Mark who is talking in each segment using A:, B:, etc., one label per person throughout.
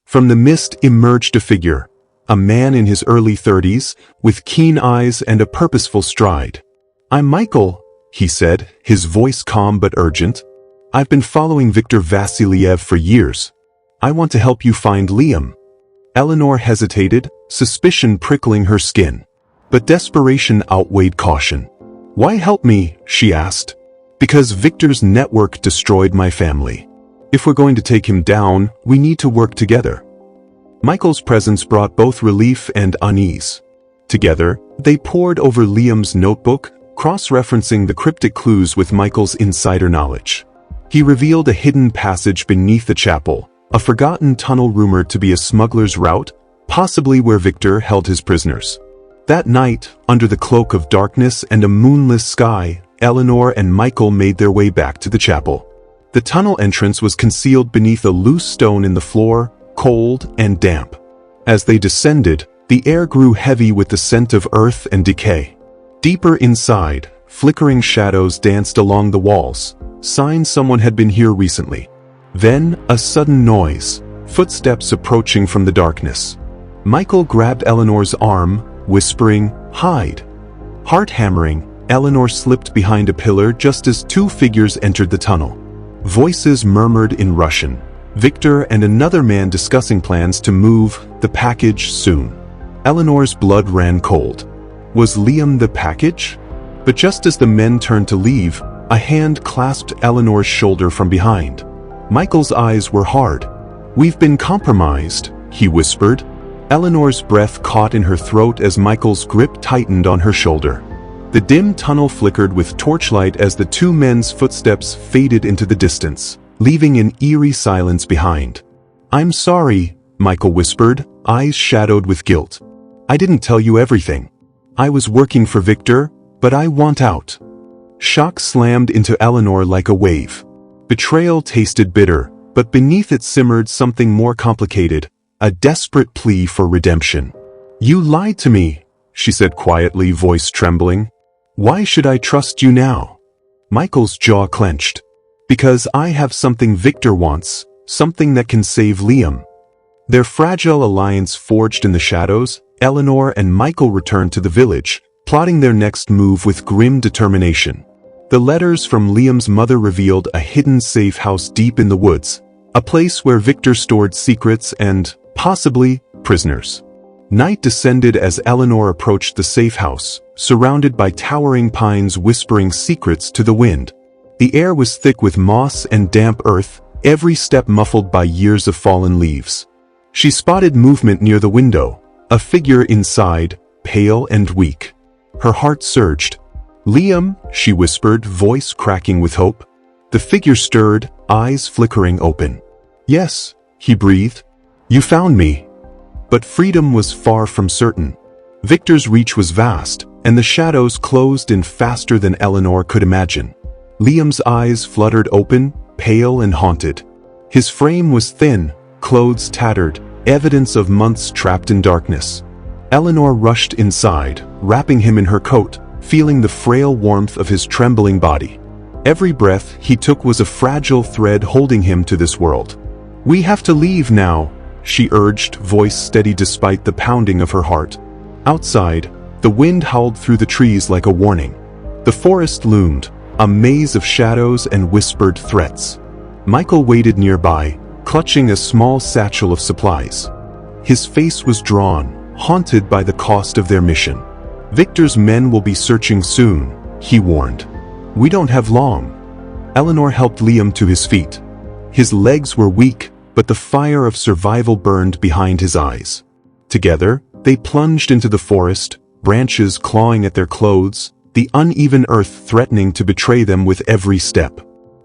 A: From the mist emerged a figure, a man in his early 30s, with keen eyes and a purposeful stride. "I'm Michael," he said, his voice calm but urgent. "I've been following Viktor Vassiliev for years. I want to help you find Liam." Eleanor hesitated, suspicion prickling her skin. But desperation outweighed caution. "Why help me?" she asked. "Because Viktor's network destroyed my family. If we're going to take him down, we need to work together." Michael's presence brought both relief and unease. Together, they pored over Liam's notebook, cross-referencing the cryptic clues with Michael's insider knowledge. He revealed a hidden passage beneath the chapel, a forgotten tunnel rumored to be a smuggler's route, possibly where Viktor held his prisoners. That night, under the cloak of darkness and a moonless sky, Eleanor and Michael made their way back to the chapel. The tunnel entrance was concealed beneath a loose stone in the floor, cold and damp. As they descended, the air grew heavy with the scent of earth and decay. Deeper inside, flickering shadows danced along the walls, signs someone had been here recently. Then, a sudden noise, footsteps approaching from the darkness. Michael grabbed Eleanor's arm, whispering, "Hide." Heart hammering, Eleanor slipped behind a pillar just as two figures entered the tunnel. Voices murmured in Russian. Viktor and another man discussing plans to move the package soon. Eleanor's blood ran cold. Was Liam the package? But just as the men turned to leave, a hand clasped Eleanor's shoulder from behind. Michael's eyes were hard. "We've been compromised," he whispered. Eleanor's breath caught in her throat as Michael's grip tightened on her shoulder. The dim tunnel flickered with torchlight as the two men's footsteps faded into the distance, leaving an eerie silence behind. "I'm sorry," Michael whispered, eyes shadowed with guilt. "I didn't tell you everything. I was working for Viktor, but I want out." Shock slammed into Eleanor like a wave. Betrayal tasted bitter, but beneath it simmered something more complicated, a desperate plea for redemption. "You lied to me," she said quietly, voice trembling. "Why should I trust you now?" Michael's jaw clenched. "Because I have something Viktor wants, something that can save Liam." Their fragile alliance forged in the shadows, Eleanor and Michael returned to the village, plotting their next move with grim determination. The letters from Liam's mother revealed a hidden safe house deep in the woods, a place where Viktor stored secrets and, possibly, prisoners. Night descended as Eleanor approached the safe house, surrounded by towering pines whispering secrets to the wind. The air was thick with moss and damp earth, every step muffled by years of fallen leaves. She spotted movement near the window, a figure inside, pale and weak. Her heart surged. "Liam," she whispered, voice cracking with hope. The figure stirred, eyes flickering open. "Yes," he breathed. "You found me." But freedom was far from certain. Viktor's reach was vast, and the shadows closed in faster than Eleanor could imagine. Liam's eyes fluttered open, pale and haunted. His frame was thin, clothes tattered, evidence of months trapped in darkness. Eleanor rushed inside, wrapping him in her coat, feeling the frail warmth of his trembling body. Every breath he took was a fragile thread holding him to this world. "We have to leave now," she urged, voice steady despite the pounding of her heart. Outside, the wind howled through the trees like a warning. The forest loomed, a maze of shadows and whispered threats. Michael waited nearby, clutching a small satchel of supplies. His face was drawn, haunted by the cost of their mission. "Viktor's men will be searching soon," he warned. "We don't have long." Eleanor helped Liam to his feet. His legs were weak, but the fire of survival burned behind his eyes. Together, they plunged into the forest, branches clawing at their clothes, the uneven earth threatening to betray them with every step.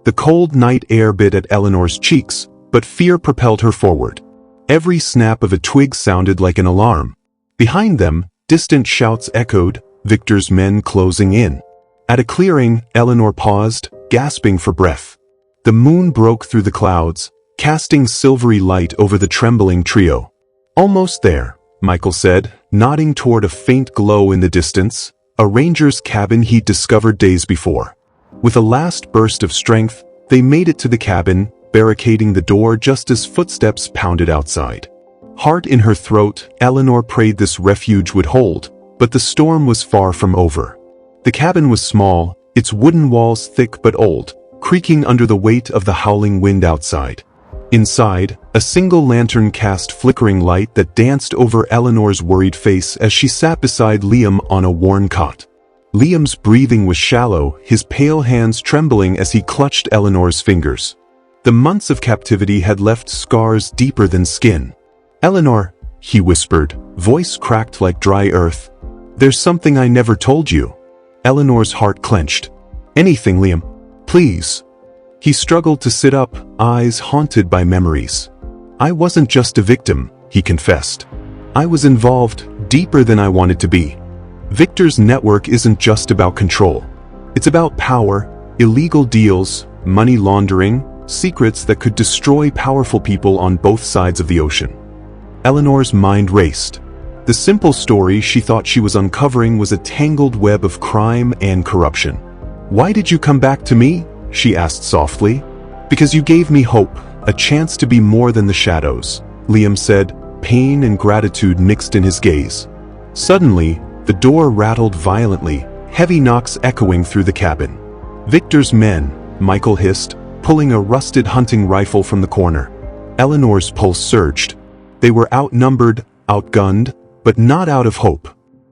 A: The cold night air bit at Eleanor's cheeks, but fear propelled her forward. Every snap of a twig sounded like an alarm. Behind them, distant shouts echoed, Viktor's men closing in. At a clearing, Eleanor paused, gasping for breath. The moon broke through the clouds, casting silvery light over the trembling trio. "Almost there," Michael said, nodding toward a faint glow in the distance, a ranger's cabin he'd discovered days before. With a last burst of strength, they made it to the cabin, barricading the door just as footsteps pounded outside. Heart in her throat, Eleanor prayed this refuge would hold, but the storm was far from over. The cabin was small, its wooden walls thick but old, creaking under the weight of the howling wind outside. Inside, a single lantern cast flickering light that danced over Eleanor's worried face as she sat beside Liam on a worn cot. Liam's breathing was shallow, his pale hands trembling as he clutched Eleanor's fingers. The months of captivity had left scars deeper than skin. "Eleanor," he whispered, voice cracked like dry earth. "There's something I never told you." Eleanor's heart clenched. "Anything, Liam. Please." He struggled to sit up, eyes haunted by memories. "I wasn't just a victim," he confessed. "I was involved, deeper than I wanted to be. Victor's network isn't just about control. It's about power, illegal deals, money laundering, secrets that could destroy powerful people on both sides of the ocean." Eleanor's mind raced. The simple story she thought she was uncovering was a tangled web of crime and corruption. "Why did you come back to me?" she asked softly. "Because you gave me hope, a chance to be more than the shadows," Liam said, pain and gratitude mixed in his gaze. Suddenly, the door rattled violently, heavy knocks echoing through the cabin. "Victor's men," Michael hissed, pulling a rusted hunting rifle from the corner. Eleanor's pulse surged. They were outnumbered, outgunned, but not out of hope.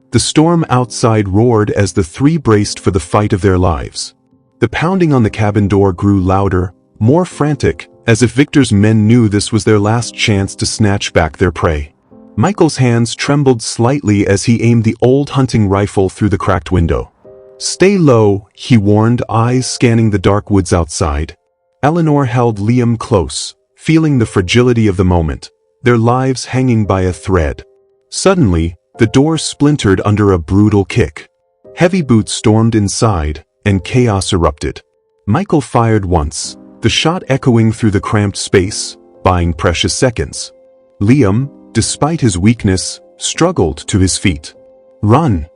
A: The storm outside roared as the three braced for the fight of their lives. The pounding on the cabin door grew louder, more frantic, as if Victor's men knew this was their last chance to snatch back their prey. Michael's hands trembled slightly as he aimed the old hunting rifle through the cracked window. "Stay low," he warned, eyes scanning the dark woods outside. Eleanor held Liam close, feeling the fragility of the moment, their lives hanging by a thread. Suddenly, the door splintered under a brutal kick. Heavy boots stormed inside, and chaos erupted. Michael fired once, the shot echoing through the cramped space, buying precious seconds. Liam, despite his weakness, struggled to his feet. "Run!"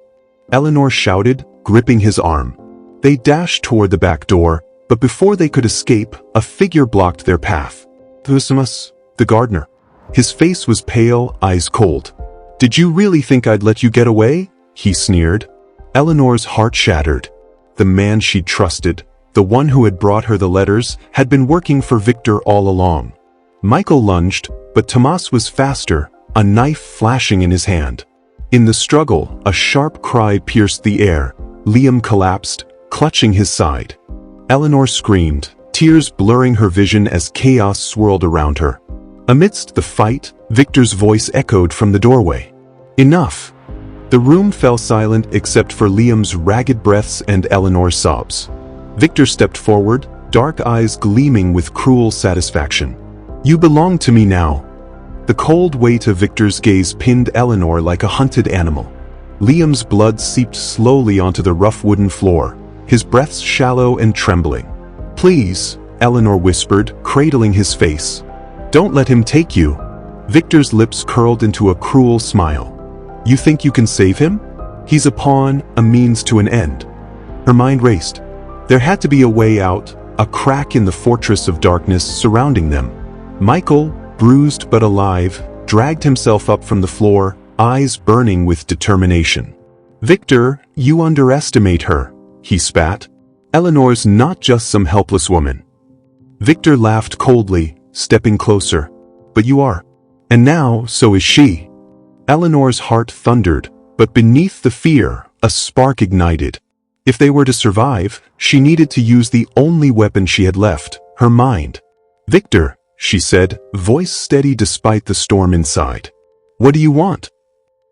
A: Eleanor shouted, gripping his arm. They dashed toward the back door, but before they could escape, a figure blocked their path. "Thusimus, the gardener." His face was pale, eyes cold. "Did you really think I'd let you get away?" he sneered. Eleanor's heart shattered. The man she'd trusted, the one who had brought her the letters, had been working for Victor all along. Michael lunged, but Tomas was faster, a knife flashing in his hand. In the struggle, a sharp cry pierced the air. Liam collapsed, clutching his side. Eleanor screamed, tears blurring her vision as chaos swirled around her. Amidst the fight, Victor's voice echoed from the doorway. "Enough!" The room fell silent except for Liam's ragged breaths and Eleanor's sobs. Victor stepped forward, dark eyes gleaming with cruel satisfaction. "You belong to me now." The cold weight of Victor's gaze pinned Eleanor like a hunted animal. Liam's blood seeped slowly onto the rough wooden floor, his breaths shallow and trembling. "Please," Eleanor whispered, cradling his face. "Don't let him take you." Victor's lips curled into a cruel smile. "You think you can save him? He's a pawn, a means to an end." Her mind raced. There had to be a way out, a crack in the fortress of darkness surrounding them. Michael, bruised but alive, dragged himself up from the floor, eyes burning with determination. "Victor, you underestimate her," he spat. "Eleanor's not just some helpless woman." Victor laughed coldly, stepping closer. "But you are. And now, so is she." Eleanor's heart thundered, but beneath the fear, a spark ignited. If they were to survive, she needed to use the only weapon she had left, her mind. "Victor," she said, voice steady despite the storm inside. "What do you want?"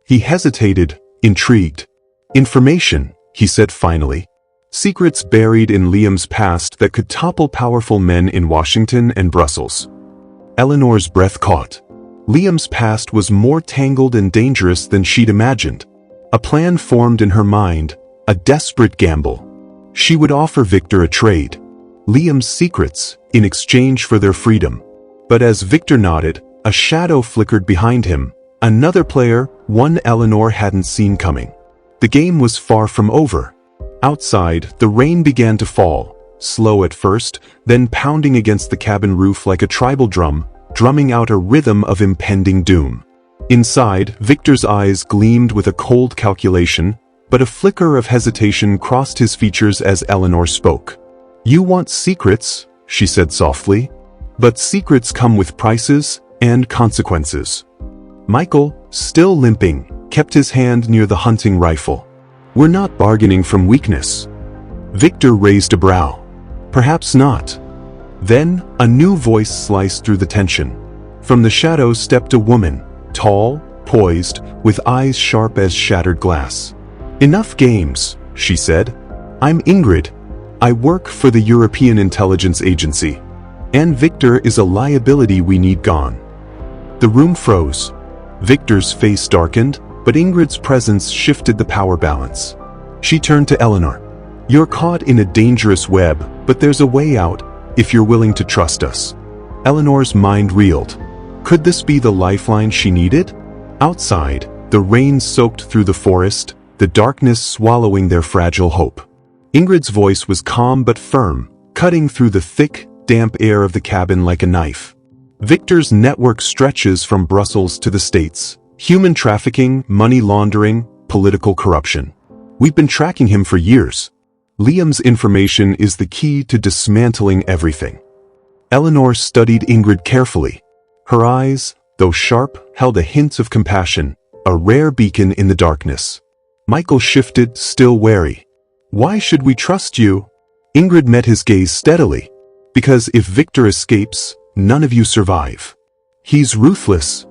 A: He hesitated, intrigued. "Information," he said finally. "Secrets buried in Liam's past that could topple powerful men in Washington and Brussels." Eleanor's breath caught. Liam's past was more tangled and dangerous than she'd imagined. A plan formed in her mind, a desperate gamble. She would offer Victor a trade. Liam's secrets, in exchange for their freedom. But as Victor nodded, a shadow flickered behind him, another player, one Eleanor hadn't seen coming. The game was far from over. Outside, the rain began to fall, slow at first, then pounding against the cabin roof like a tribal drum, drumming out a rhythm of impending doom. Inside, Victor's eyes gleamed with a cold calculation, but a flicker of hesitation crossed his features as Eleanor spoke. "You want secrets," she said softly. "But secrets come with prices and consequences." Michael, still limping, kept his hand near the hunting rifle. "We're not bargaining from weakness." Victor raised a brow. "Perhaps not." Then, a new voice sliced through the tension. From the shadows stepped a woman, tall, poised, with eyes sharp as shattered glass. "Enough games," she said. "I'm Ingrid. I work for the European Intelligence Agency. And Victor is a liability we need gone." The room froze. Victor's face darkened, but Ingrid's presence shifted the power balance. She turned to Eleanor. "You're caught in a dangerous web, but there's a way out, if you're willing to trust us." Eleanor's mind reeled. Could this be the lifeline she needed? Outside, the rain soaked through the forest, the darkness swallowing their fragile hope. Ingrid's voice was calm but firm, cutting through the thick, damp air of the cabin like a knife. "Victor's network stretches from Brussels to the States. Human trafficking, money laundering, political corruption. We've been tracking him for years. Liam's information is the key to dismantling everything." Eleanor studied Ingrid carefully. Her eyes, though sharp, held a hint of compassion, a rare beacon in the darkness. Michael shifted, still wary. "Why should we trust you?" Ingrid met his gaze steadily. "Because if Victor escapes, none of you survive. He's ruthless."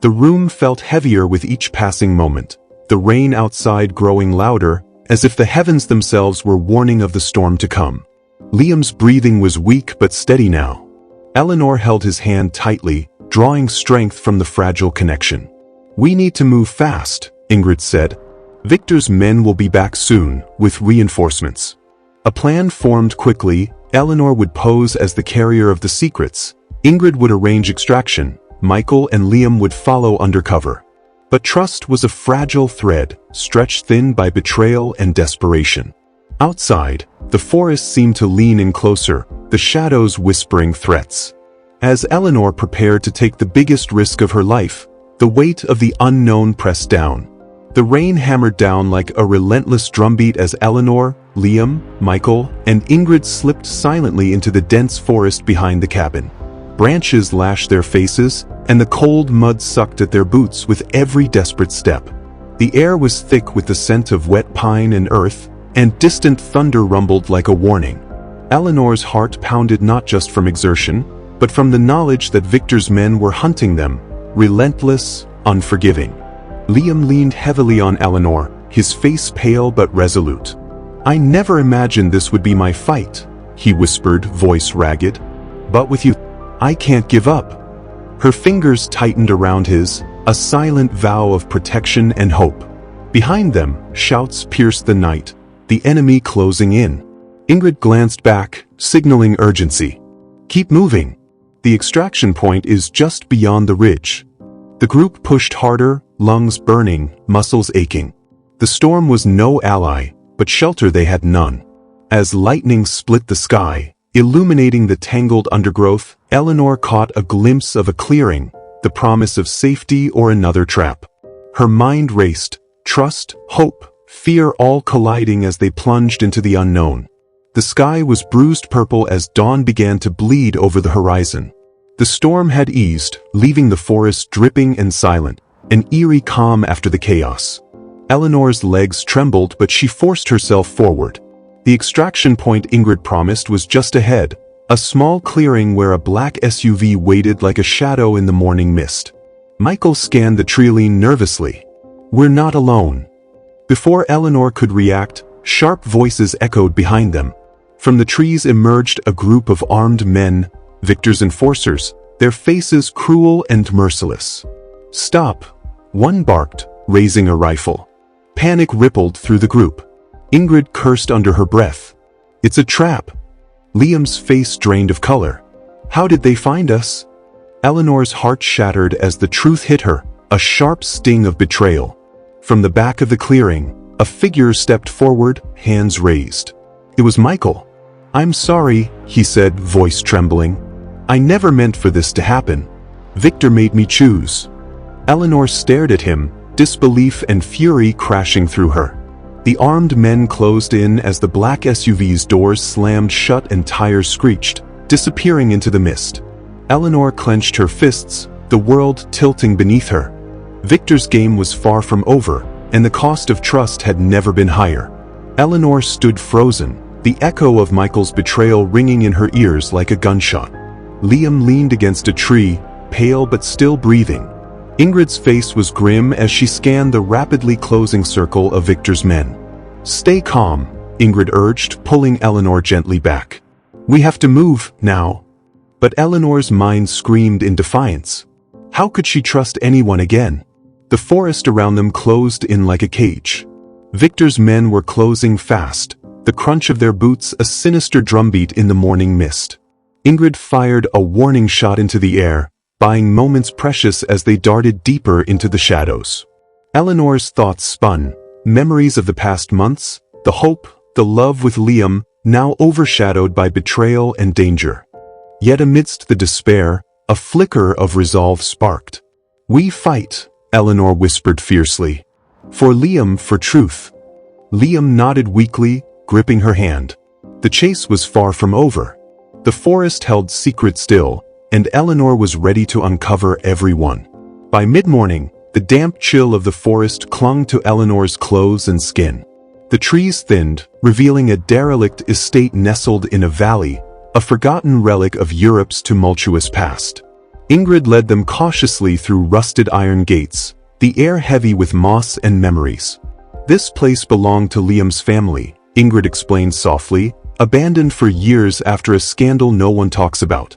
A: The room felt heavier with each passing moment, the rain outside growing louder, as if the heavens themselves were warning of the storm to come. Liam's breathing was weak but steady now. Eleanor held his hand tightly, drawing strength from the fragile connection. "We need to move fast," Ingrid said. "Victor's men will be back soon, with reinforcements." A plan formed quickly. Eleanor would pose as the carrier of the secrets. Ingrid would arrange extraction. Michael and Liam would follow undercover. But trust was a fragile thread, stretched thin by betrayal and desperation. Outside, the forest seemed to lean in closer, the shadows whispering threats. As Eleanor prepared to take the biggest risk of her life, the weight of the unknown pressed down. The rain hammered down like a relentless drumbeat as Eleanor, Liam, Michael, and Ingrid slipped silently into the dense forest behind the cabin. Branches lashed their faces, and the cold mud sucked at their boots with every desperate step. The air was thick with the scent of wet pine and earth, and distant thunder rumbled like a warning. Eleanor's heart pounded not just from exertion, but from the knowledge that Victor's men were hunting them, relentless, unforgiving. Liam leaned heavily on Eleanor, his face pale but resolute. "I never imagined this would be my fight," he whispered, voice ragged. "But with you, I can't give up." Her fingers tightened around his, a silent vow of protection and hope. Behind them, shouts pierced the night, the enemy closing in. Ingrid glanced back, signaling urgency. "Keep moving. The extraction point is just beyond the ridge." The group pushed harder, lungs burning, muscles aching. The storm was no ally, but shelter they had none. As lightning split the sky, illuminating the tangled undergrowth, Eleanor caught a glimpse of a clearing, the promise of safety or another trap. Her mind raced, trust, hope, fear all colliding as they plunged into the unknown. The sky was bruised purple as dawn began to bleed over the horizon. The storm had eased, leaving the forest dripping and silent, an eerie calm after the chaos. Eleanor's legs trembled, but she forced herself forward. The extraction point Ingrid promised was just ahead, a small clearing where a black SUV waited like a shadow in the morning mist. Michael scanned the treeline nervously. "We're not alone." Before Eleanor could react, sharp voices echoed behind them. From the trees emerged a group of armed men, Victor's enforcers, their faces cruel and merciless. "Stop," one barked, raising a rifle. Panic rippled through the group. Ingrid cursed under her breath. "It's a trap." Liam's face drained of color. "How did they find us?" Eleanor's heart shattered as the truth hit her, a sharp sting of betrayal. From the back of the clearing, a figure stepped forward, hands raised. It was Michael. "I'm sorry," he said, voice trembling. "I never meant for this to happen. Victor made me choose." Eleanor stared at him, disbelief and fury crashing through her. The armed men closed in as the black SUV's doors slammed shut and tires screeched, disappearing into the mist. Eleanor clenched her fists, the world tilting beneath her. Victor's game was far from over, and the cost of trust had never been higher. Eleanor stood frozen, the echo of Michael's betrayal ringing in her ears like a gunshot. Liam leaned against a tree, pale but still breathing. Ingrid's face was grim as she scanned the rapidly closing circle of Victor's men. "Stay calm," Ingrid urged, pulling Eleanor gently back. "We have to move, now." But Eleanor's mind screamed in defiance. How could she trust anyone again? The forest around them closed in like a cage. Victor's men were closing fast, the crunch of their boots a sinister drumbeat in the morning mist. Ingrid fired a warning shot into the air, buying moments precious as they darted deeper into the shadows. Eleanor's thoughts spun, memories of the past months, the hope, the love with Liam, now overshadowed by betrayal and danger. Yet amidst the despair, a flicker of resolve sparked. "We fight," Eleanor whispered fiercely. "For Liam, for truth." Liam nodded weakly, gripping her hand. The chase was far from over. The forest held secret still, and Eleanor was ready to uncover every one. By mid-morning, the damp chill of the forest clung to Eleanor's clothes and skin. The trees thinned, revealing a derelict estate nestled in a valley, a forgotten relic of Europe's tumultuous past. Ingrid led them cautiously through rusted iron gates, the air heavy with moss and memories. "This place belonged to Liam's family," Ingrid explained softly, "abandoned for years after a scandal no one talks about."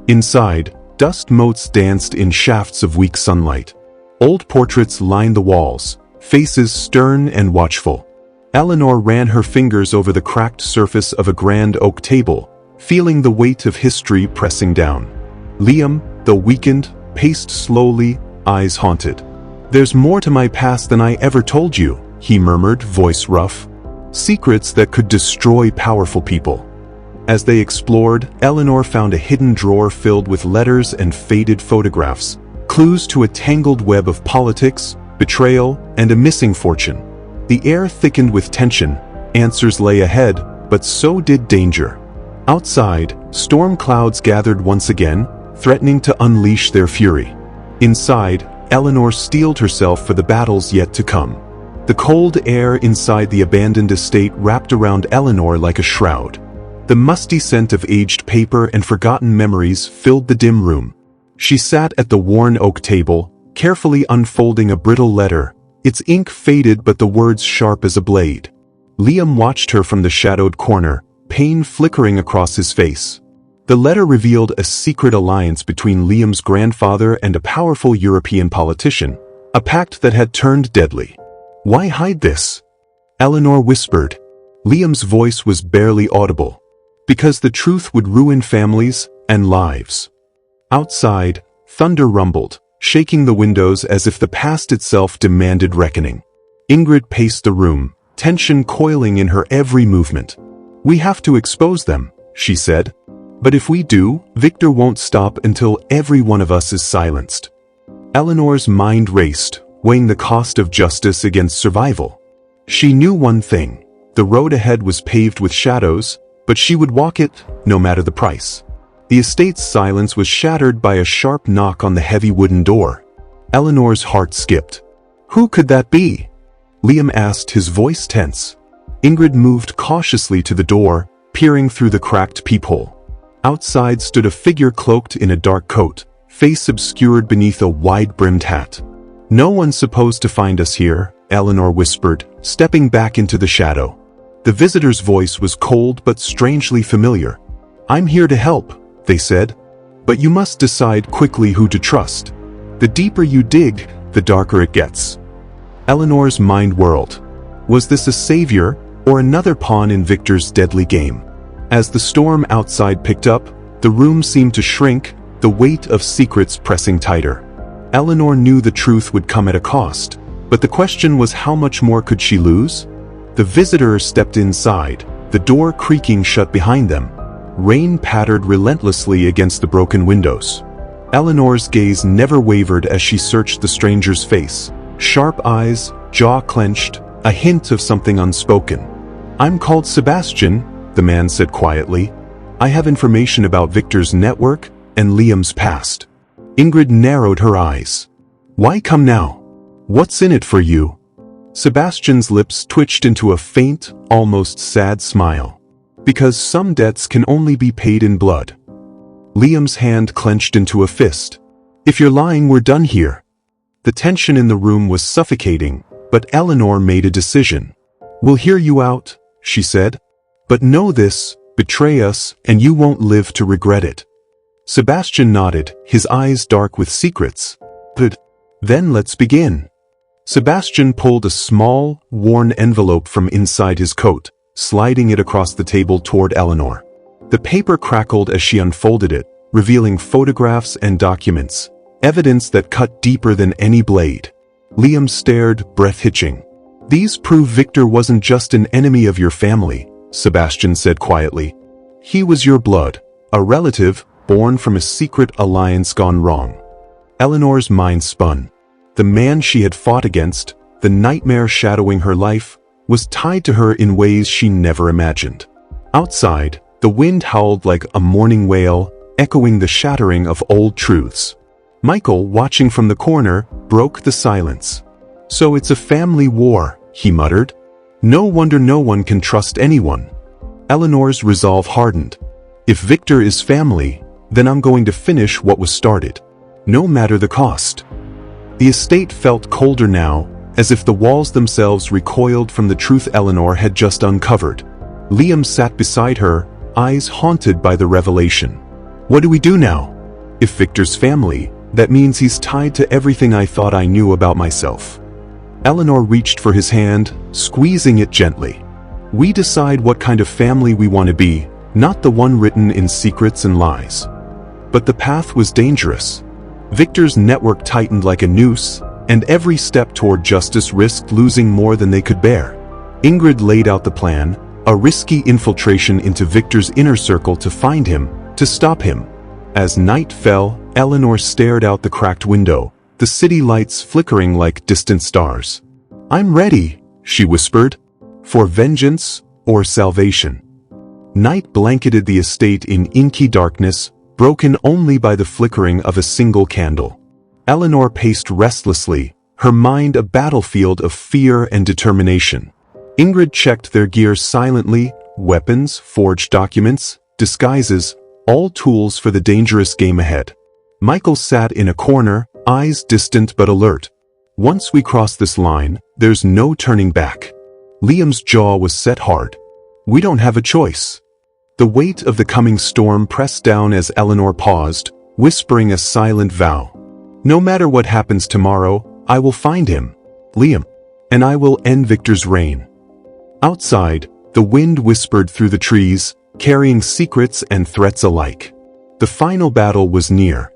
A: Inside, dust motes danced in shafts of weak sunlight. Old portraits lined the walls, faces stern and watchful. Eleanor ran her fingers over the cracked surface of a grand oak table, feeling the weight of history pressing down. Liam, though weakened, paced slowly, eyes haunted. "There's more to my past than I ever told you," he murmured, voice rough. "Secrets that could destroy powerful people." As they explored, Eleanor found a hidden drawer filled with letters and faded photographs, clues to a tangled web of politics, betrayal, and a missing fortune. The air thickened with tension, answers lay ahead, but so did danger. Outside, storm clouds gathered once again, threatening to unleash their fury. Inside, Eleanor steeled herself for the battles yet to come. The cold air inside the abandoned estate wrapped around Eleanor like a shroud. The musty scent of aged paper and forgotten memories filled the dim room. She sat at the worn oak table, carefully unfolding a brittle letter, its ink faded but the words sharp as a blade. Liam watched her from the shadowed corner, pain flickering across his face. The letter revealed a secret alliance between Liam's grandfather and a powerful European politician, a pact that had turned deadly. "Why hide this?" Eleanor whispered. Liam's voice was barely audible. "Because the truth would ruin families and lives." Outside, thunder rumbled, shaking the windows as if the past itself demanded reckoning. Ingrid paced the room, tension coiling in her every movement. "We have to expose them," she said. "But if we do, Victor won't stop until every one of us is silenced." Eleanor's mind raced, weighing the cost of justice against survival. She knew one thing: the road ahead was paved with shadows, but she would walk it, no matter the price. The estate's silence was shattered by a sharp knock on the heavy wooden door. Eleanor's heart skipped. "Who could that be?" Liam asked, his voice tense. Ingrid moved cautiously to the door, peering through the cracked peephole. Outside stood a figure cloaked in a dark coat, face obscured beneath a wide-brimmed hat. "No one's supposed to find us here," Eleanor whispered, stepping back into the shadow. The visitor's voice was cold but strangely familiar. "I'm here to help," they said. "But you must decide quickly who to trust. The deeper you dig, the darker it gets." Eleanor's mind whirled. Was this a savior, or another pawn in Victor's deadly game? As the storm outside picked up, the room seemed to shrink, the weight of secrets pressing tighter. Eleanor knew the truth would come at a cost, but the question was how much more could she lose? The visitor stepped inside, the door creaking shut behind them. Rain pattered relentlessly against the broken windows. Eleanor's gaze never wavered as she searched the stranger's face. Sharp eyes, jaw clenched, a hint of something unspoken. "I'm called Sebastian," the man said quietly. "I have information about Victor's network and Liam's past." Ingrid narrowed her eyes. "Why come now? What's in it for you?" Sebastian's lips twitched into a faint, almost sad smile. "Because some debts can only be paid in blood." Liam's hand clenched into a fist. "If you're lying, we're done here." The tension in the room was suffocating, but Eleanor made a decision. "We'll hear you out," she said. "But know this, betray us, and you won't live to regret it." Sebastian nodded, his eyes dark with secrets. "Good. Then let's begin." Sebastian pulled a small, worn envelope from inside his coat, sliding it across the table toward Eleanor. The paper crackled as she unfolded it, revealing photographs and documents, evidence that cut deeper than any blade. Liam stared, breath hitching. "These prove Victor wasn't just an enemy of your family," Sebastian said quietly. "He was your blood, a relative born from a secret alliance gone wrong." Eleanor's mind spun. The man she had fought against, the nightmare shadowing her life, was tied to her in ways she never imagined. Outside, the wind howled like a mourning wail, echoing the shattering of old truths. Michael, watching from the corner, broke the silence. "So it's a family war," he muttered. "No wonder no one can trust anyone." Eleanor's resolve hardened. "If Victor is family, then I'm going to finish what was started, no matter the cost." The estate felt colder now, as if the walls themselves recoiled from the truth Eleanor had just uncovered. Liam sat beside her, eyes haunted by the revelation. "What do we do now? If Victor's family, that means he's tied to everything I thought I knew about myself." Eleanor reached for his hand, squeezing it gently. "We decide what kind of family we want to be, not the one written in secrets and lies." But the path was dangerous. Victor's network tightened like a noose, and every step toward justice risked losing more than they could bear. Ingrid laid out the plan, a risky infiltration into Victor's inner circle to find him, to stop him. As night fell, Eleanor stared out the cracked window, the city lights flickering like distant stars. "I'm ready," she whispered. "For vengeance or salvation." Night blanketed the estate in inky darkness, broken only by the flickering of a single candle. Eleanor paced restlessly, her mind a battlefield of fear and determination. Ingrid checked their gear silently, weapons, forged documents, disguises, all tools for the dangerous game ahead. Michael sat in a corner, eyes distant but alert. "Once we cross this line, there's no turning back." Liam's jaw was set hard. "We don't have a choice." The weight of the coming storm pressed down as Eleanor paused, whispering a silent vow. "No matter what happens tomorrow, I will find him, Liam, and I will end Victor's reign." Outside, the wind whispered through the trees, carrying secrets and threats alike. The final battle was near.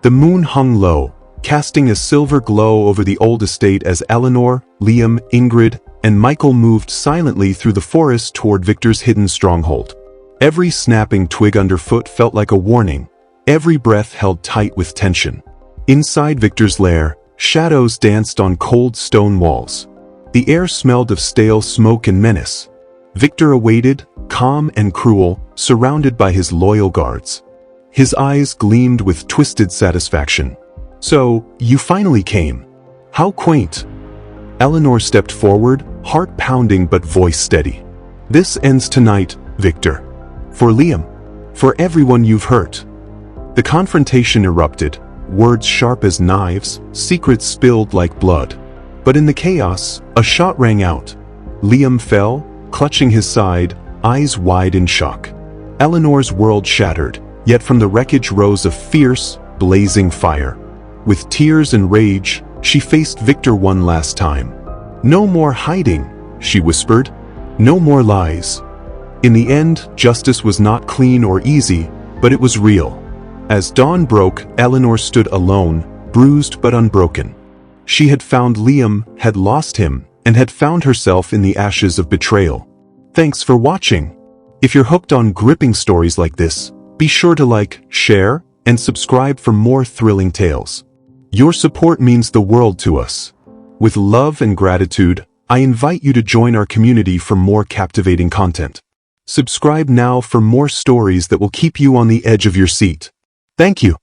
A: The moon hung low, casting a silver glow over the old estate as Eleanor, Liam, Ingrid, and Michael moved silently through the forest toward Victor's hidden stronghold. Every snapping twig underfoot felt like a warning, every breath held tight with tension. Inside Victor's lair, shadows danced on cold stone walls. The air smelled of stale smoke and menace. Victor awaited, calm and cruel, surrounded by his loyal guards. His eyes gleamed with twisted satisfaction. "So, you finally came. How quaint." Eleanor stepped forward, heart pounding but voice steady. "This ends tonight, Victor. For Liam. For everyone you've hurt." The confrontation erupted, words sharp as knives, secrets spilled like blood. But in the chaos, a shot rang out. Liam fell, clutching his side, eyes wide in shock. Eleanor's world shattered, yet from the wreckage rose a fierce, blazing fire. With tears and rage, she faced Victor one last time. "No more hiding," she whispered. "No more lies." In the end, justice was not clean or easy, but it was real. As dawn broke, Eleanor stood alone, bruised but unbroken. She had found Liam, had lost him, and had found herself in the ashes of betrayal. Thanks for watching. If you're hooked on gripping stories like this, be sure to like, share, and subscribe for more thrilling tales. Your support means the world to us. With love and gratitude, I invite you to join our community for more captivating content. Subscribe now for more stories that will keep you on the edge of your seat. Thank you.